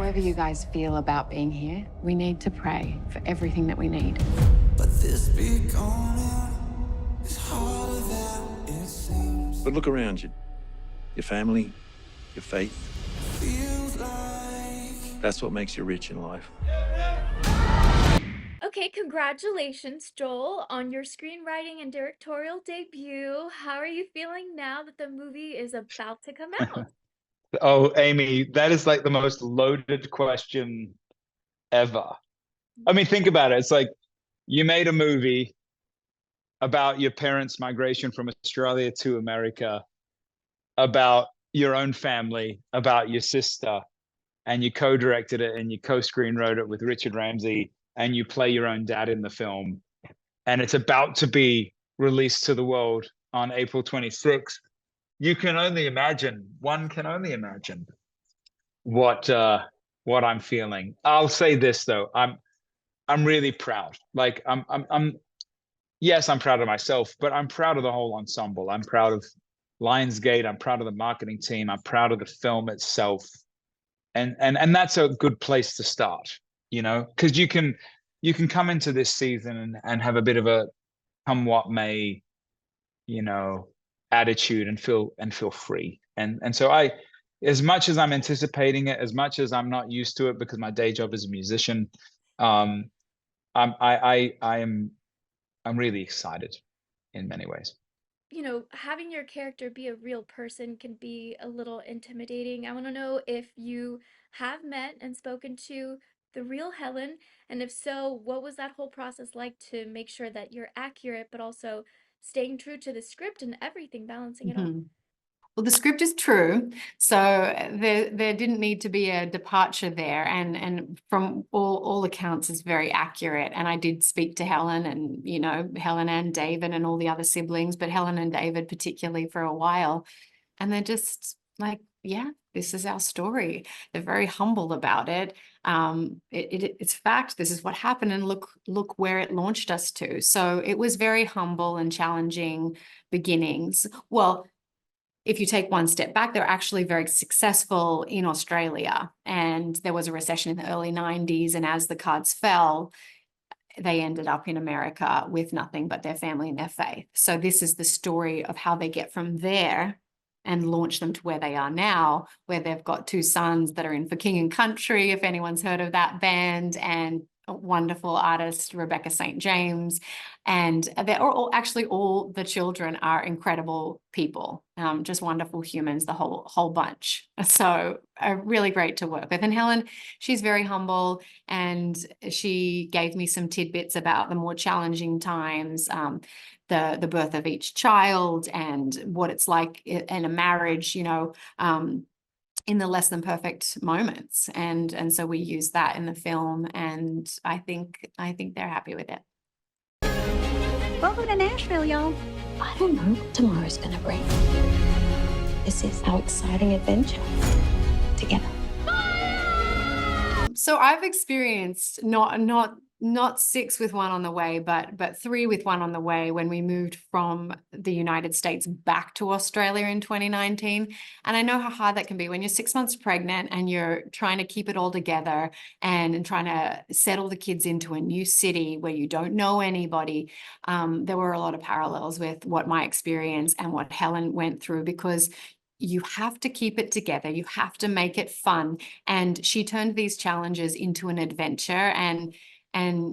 However you guys feel about being here, we need to pray for everything that we need. But this becoming is harder than it seems. But look around you. Your family, your faith. Feels like That's what makes you rich in life. Okay, congratulations, Joel, on your screenwriting and directorial debut. How are you feeling now that the movie is about to come out? Oh, Amy, that is like the most loaded question ever. I mean, think about it. It's like you made a movie about your parents' migration from Australia to America, about your own family, about your sister, and you co-directed it and you co-screenwrote it with Richard Ramsey, and you play your own dad in the film. And it's about to be released to the world on April 26th. You can only imagine, one can only imagine what I'm feeling. I'll say this though, I'm really proud. Like yes, I'm proud of myself, but I'm proud of the whole ensemble. I'm proud of Lionsgate. I'm proud of the marketing team. I'm proud of the film itself. And that's a good place to start, you know, because you can come into this season and have a bit of a come what may, you know, attitude and feel free. And so as much as I'm anticipating it, as much as I'm not used to it because my day job is a musician, I'm really excited in many ways. You know, having your character be a real person can be a little intimidating. I want to know if you have met and spoken to the real Helen, and if so, what was that whole process like to make sure that you're accurate, but also staying true to the script and everything, balancing it all? Well, the script is true, so there didn't need to be a departure there, and from all accounts is very accurate. And I did speak to Helen, and you know, Helen and David and all the other siblings, but Helen and David particularly for a while, and they're just like, yeah, this is our story. They're very humble about it. It's fact. This is what happened, and look where it launched us to. So it was very humble and challenging beginnings. Well, if you take one step back, they're actually very successful in Australia. And there was a recession in the early 90s. And as the cards fell, they ended up in America with nothing but their family and their faith. So this is the story of how they get from there and launch them to where they are now, where they've got two sons that are in For King and Country, if anyone's heard of that band, and a wonderful artist, Rebecca St. James. And they're all the children are incredible people, just wonderful humans, the whole bunch. So really great to work with. And Helen, she's very humble, and she gave me some tidbits about the more challenging times, the birth of each child and what it's like in a marriage, you know, in the less than perfect moments. And so we use that in the film, and I think they're happy with it. Welcome to Nashville, y'all. I don't know what tomorrow's gonna bring. This is our exciting adventure together. So I've experienced not 6 with 1 on the way, but 3 with 1 on the way when we moved from the United States back to Australia in 2019. And I know how hard that can be when you're 6 months pregnant and you're trying to keep it all together and trying to settle the kids into a new city where you don't know anybody. There were a lot of parallels with what my experience and what Helen went through, because you have to keep it together. You have to make it fun. And she turned these challenges into an adventure. And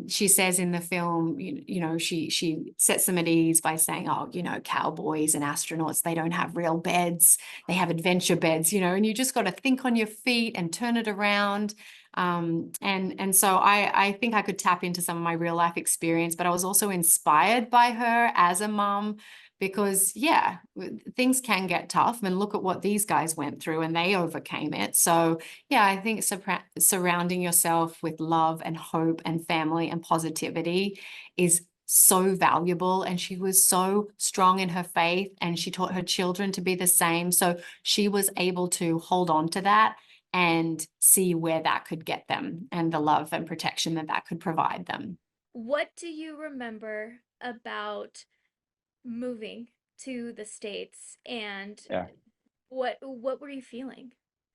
she says in the film, you know, she sets them at ease by saying, oh, you know, cowboys and astronauts, they don't have real beds. They have adventure beds, you know, and you just got to think on your feet and turn it around. And so I think I could tap into some of my real life experience, but I was also inspired by her as a mom, because yeah, things can get tough, and look at what these guys went through and they overcame it. So yeah, I think surrounding yourself with love and hope and family and positivity is so valuable. And she was so strong in her faith, and she taught her children to be the same. So she was able to hold on to that and see where that could get them, and the love and protection that could provide them. What do you remember about moving to the States, and Yeah. what were you feeling?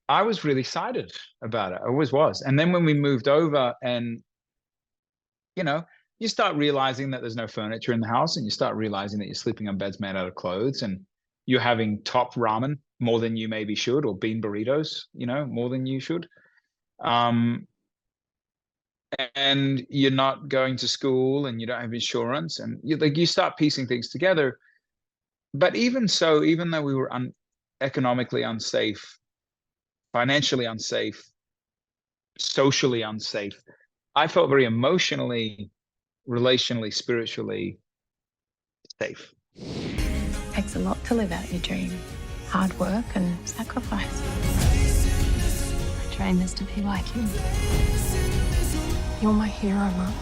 I was really excited about it. I always was. And then when we moved over and, you know, you start realizing that there's no furniture in the house, and you start realizing that you're sleeping on beds made out of clothes, and you're having top ramen more than you maybe should, or bean burritos, you know, more than you should. And you're not going to school, and you don't have insurance, and you start piecing things together. But even so, even though we were economically unsafe, financially unsafe, socially unsafe, I felt very emotionally, relationally, spiritually safe. It takes a lot to live out your dream. Hard work and sacrifice. I trained this to be like you. You're my hero, Mum.